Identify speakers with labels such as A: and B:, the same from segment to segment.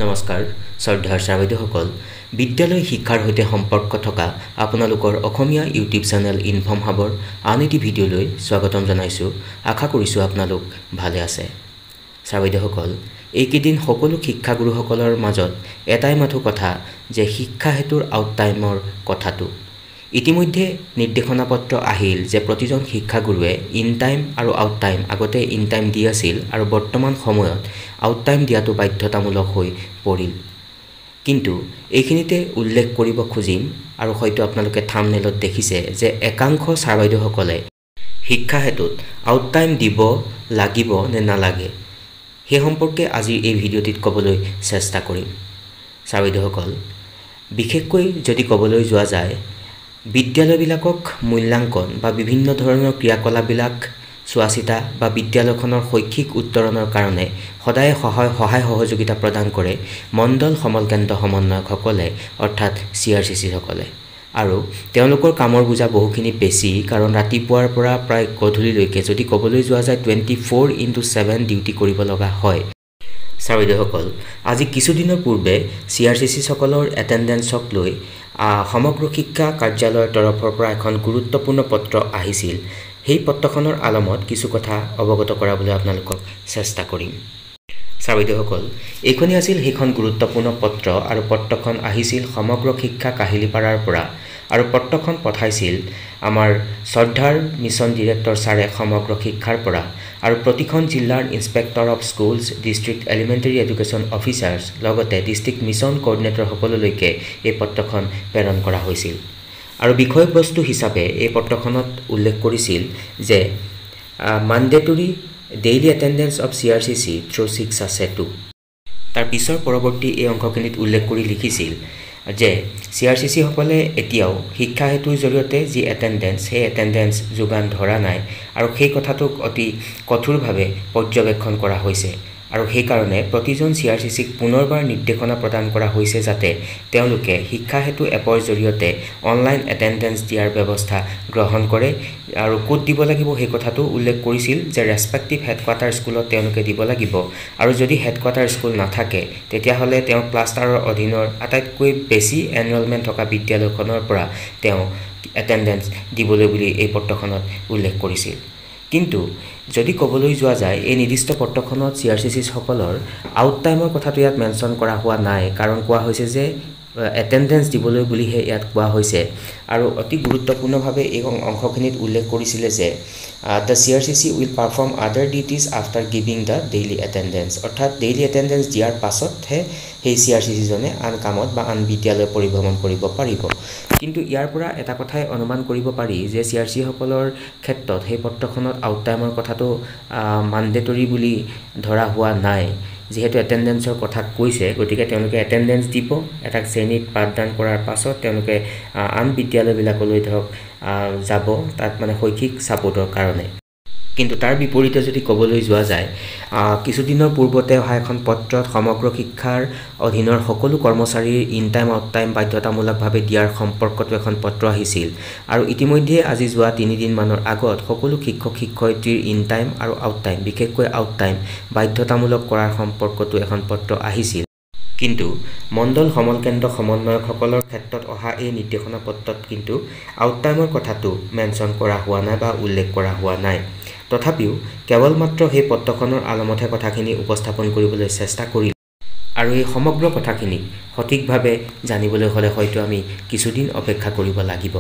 A: নমস্কাৰ শ্ৰদ্ধাৰ ছাত্ৰছাত্ৰীসকল বিদ্যালয় শিক্ষাৰ সৈতে সম্পৰ্ক থকা আপোনালোকৰ অসমীয়া ইউটিউব চেনেল ইনফৰ্ম হাবৰ আন এটি ভিডিঅ'লৈ স্বাগতম জনাইছোঁ। আশা কৰিছোঁ আপোনালোক ভালে আছে। ছাত্ৰছাত্ৰীসকল এইকেইদিন সকলো শিক্ষাগুৰুসকলৰ মাজত এটাই মাথো কথা যে শিক্ষা হেতুৰ আউট টাইমৰ কথাটো। ইতিমধ্যে নিৰ্দেশনা পত্ৰ আহিল যে প্ৰতিজন শিক্ষাগুৰুৱে ইন টাইম আৰু আউট টাইম আগতে ইন টাইম দি আছিল আৰু বৰ্তমান সময়ত আউট টাইম দিয়াটো বাধ্যতামূলক হৈ পৰিল। কিন্তু এইখিনিতে উল্লেখ কৰিব খুজিম আৰু হয়তো আপোনালোকে থাম্বনেইলত দেখিছে যে একাংশ ছাত্ৰছাত্ৰীসকলে শিক্ষা হেতুত আউট টাইম দিব লাগিব নে নালাগে সেই সম্পৰ্কে আজিৰ এই ভিডিঅ'টিত ক'বলৈ চেষ্টা কৰিম। ছাত্ৰছাত্ৰীসকল বিশেষকৈ যদি ক'বলৈ যোৱা যায় বিদ্যালয়বিলাকক মূল্যাংকন বা বিভিন্ন ধৰণৰ ক্ৰিয়াকলাপবিলাক চোৱা চিতা বা বিদ্যালয়খনৰ শৈক্ষিক উত্তৰণৰ কাৰণে সদায় সহায় সহযোগিতা প্ৰদান কৰে মণ্ডল সমল কেন্দ্ৰ সমন্বয়কসকলে অৰ্থাৎ CRCCসকলে। আৰু তেওঁলোকৰ কামৰ বোজা বহুখিনি বেছি, কাৰণ ৰাতিপুৱাৰ পৰা প্ৰায় গধূলিলৈকে যদি ক'বলৈ যোৱা যায় 24/7 ডিউটি কৰিব লগা হয়। ছাত্ৰছাত্ৰীসকল আজি কিছুদিনৰ পূৰ্বে CRCCসকলৰ এটেণ্ডেঞ্চক লৈ সমগ্ৰ শিক্ষা কাৰ্যালয়ৰ তৰফৰ পৰা এখন গুৰুত্বপূৰ্ণ পত্ৰ আহিছিল। সেই পত্ৰখনৰ আলমত কিছু কথা অৱগত কৰাবলৈ আপোনালোকক চেষ্টা কৰিম। ছাত্ৰছাত্ৰীসকল এইখনেই আছিল সেইখন গুৰুত্বপূৰ্ণ পত্ৰ আৰু পত্ৰখন আহিছিল সমগ্ৰ শিক্ষা কাহিলীপাৰাৰ পৰা আৰু পত্ৰখন পঠাইছিল আমাৰ শ্ৰদ্ধাৰ মিছন ডিৰেক্টৰ ছাৰে সমগ্ৰ শিক্ষাৰ পৰা আৰু প্ৰতিখন জিলাৰ inspector of schools, district elementary education officers লগতে ডিষ্ট্ৰিক্ট মিছন কোঅৰ্ডিনেটৰ সকলোলৈকে এই পত্ৰখন প্ৰেৰণ কৰা হৈছিল। আৰু বিষয়বস্তু হিচাপে এই পত্ৰখনত উল্লেখ কৰিছিল যে mandatory daily attendance of CRCC through 6/2। তাৰ পিছৰ পৰৱৰ্তী এই অংশখিনিত উল্লেখ কৰি লিখিছিল যে CRCCসকলে এতিয়াও শিক্ষা হেতুৰ জৰিয়তে যি এটেণ্ডেঞ্চ সেই এটেণ্ডেঞ্চ যোগান ধৰা নাই আৰু সেই কথাটোক অতি কঠোৰভাৱে পৰ্যবেক্ষণ কৰা হৈছে আৰু সেইকাৰণে প্ৰতিজন CRCCক পুনৰবাৰ নিৰ্দেশনা প্ৰদান কৰা হৈছে যাতে তেওঁলোকে শিক্ষা হেতু এপৰ জৰিয়তে অনলাইন এটেণ্ডেঞ্চ দিয়াৰ ব্যৱস্থা গ্ৰহণ কৰে আৰু ক'ত দিব লাগিব সেই কথাটো উল্লেখ কৰিছিল যে ৰেছপেক্টিভ হেডকোৱাৰ্টাৰ স্কুলত তেওঁলোকে দিব লাগিব আৰু যদি হেডকোৱাৰ্টাৰ স্কুল নাথাকে তেতিয়াহ'লে তেওঁ ক্লাষ্টাৰৰ অধীনৰ আটাইতকৈ বেছি এনৰলমেণ্ট থকা বিদ্যালয়খনৰ পৰা তেওঁ এটেণ্ডেঞ্চ দিবলৈ বুলি এই পত্ৰখনত উল্লেখ কৰিছিল। কিন্তু যদি ক'বলৈ যোৱা যায় এই নিৰ্দিষ্ট পত্ৰখনত CRCCসকলৰ আউট টাইমৰ কথাটো ইয়াত মেনশ্যন কৰা হোৱা নাই, কাৰণ কোৱা হৈছে যে এটেণ্ডেঞ্চ দিবলৈ বুলিহে ইয়াত কোৱা হৈছে। আৰু অতি গুৰুত্বপূৰ্ণভাৱে এই অংশখিনিত উল্লেখ কৰিছিলে যে দ্য CRCC উইল পাৰফৰ্ম আদাৰ duties after giving the daily attendance, অৰ্থাৎ ডেইলি এটেণ্ডেঞ্চ দিয়াৰ পাছতহে সেই CRCCজনে আন কামত বা আন বিদ্যালয় পৰিভ্ৰমণ কৰিব পাৰিব। কিন্তু ইয়াৰ পৰা এটা কথাই অনুমান কৰিব পাৰি যে CRCCসকলৰ ক্ষেত্ৰত সেই পত্ৰখনত আউট টাইমৰ কথাটো মাণ্ডেটৰী বুলি ধৰা হোৱা নাই। যিহেতু এটেণ্ডেঞ্চৰ কথা কৈছে গতিকে তেওঁলোকে এটেণ্ডেঞ্চ দিব, এটা শ্ৰেণীত পাঠদান কৰাৰ পাছত তেওঁলোকে আন বিদ্যালয়বিলাকলৈ ধৰক যাব তাত মানে শৈক্ষিক ছাপোৰ্টৰ কাৰণে। কিন্তু তাৰ বিপৰীতে যদি ক'বলৈ যোৱা যায় কিছুদিনৰ পূৰ্বতে অহা এখন পত্ৰত সমগ্ৰ শিক্ষাৰ অধীনৰ সকলো কৰ্মচাৰীৰ ইন টাইম আউট টাইম বাধ্যতামূলকভাৱে দিয়াৰ সম্পৰ্কতো এখন পত্ৰ আহিছিল আৰু ইতিমধ্যে আজি যোৱা 3 দিনমানৰ আগত সকলো শিক্ষক শিক্ষয়িত্ৰীৰ ইন টাইম আৰু আউট টাইম বিশেষকৈ আউট টাইম বাধ্যতামূলক কৰাৰ সম্পৰ্কতো এখন পত্ৰ আহিছিল। কিন্তু মণ্ডল সমল কেন্দ্ৰ সমন্বয়কসকলৰ ক্ষেত্ৰত অহা এই নিৰ্দেশনা পত্ৰত কিন্তু আউট টাইমৰ কথাটো মেনশ্যন কৰা হোৱা নাই বা উল্লেখ কৰা হোৱা নাই। তথাপিও কেৱল মাত্ৰ সেই পত্ৰখনৰ আলমতহে কথাখিনি উপস্থাপন কৰিবলৈ চেষ্টা কৰিলোঁ আৰু এই সমগ্ৰ কথাখিনি সঠিকভাৱে জানিবলৈ হ'লে হয়তো আমি কিছুদিন অপেক্ষা কৰিব লাগিব।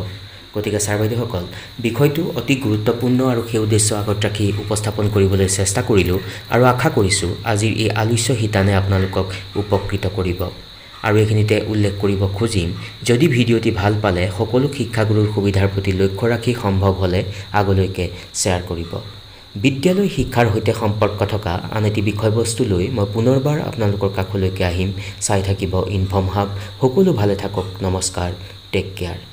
A: গতিকে ছাত্ৰছাত্ৰীসকল বিষয়টো অতি গুৰুত্বপূৰ্ণ আৰু সেই উদ্দেশ্য আগত ৰাখি উপস্থাপন কৰিবলৈ চেষ্টা কৰিলোঁ আৰু আশা কৰিছোঁ আজিৰ এই আলোচ্য শিতানে আপোনালোকক উপকৃত কৰিব। আৰু এইখিনিতে উল্লেখ কৰিব খুজিম যদি ভিডিঅ'টি ভাল পালে সকলো শিক্ষাগুৰুৰ সুবিধাৰ প্ৰতি লক্ষ্য ৰাখি সম্ভৱ হ'লে আগলৈকে শ্বেয়াৰ কৰিব। বিদ্যালয় শিক্ষাৰ সৈতে সম্পৰ্ক থকা আন এটি বিষয়বস্তু লৈ মই পুনৰবাৰ আপোনালোকৰ কাষলৈকে আহিম। চাই থাকিব ইনফৰ্ম হাব। সকলো ভালে থাকক। নমস্কাৰ। Take care.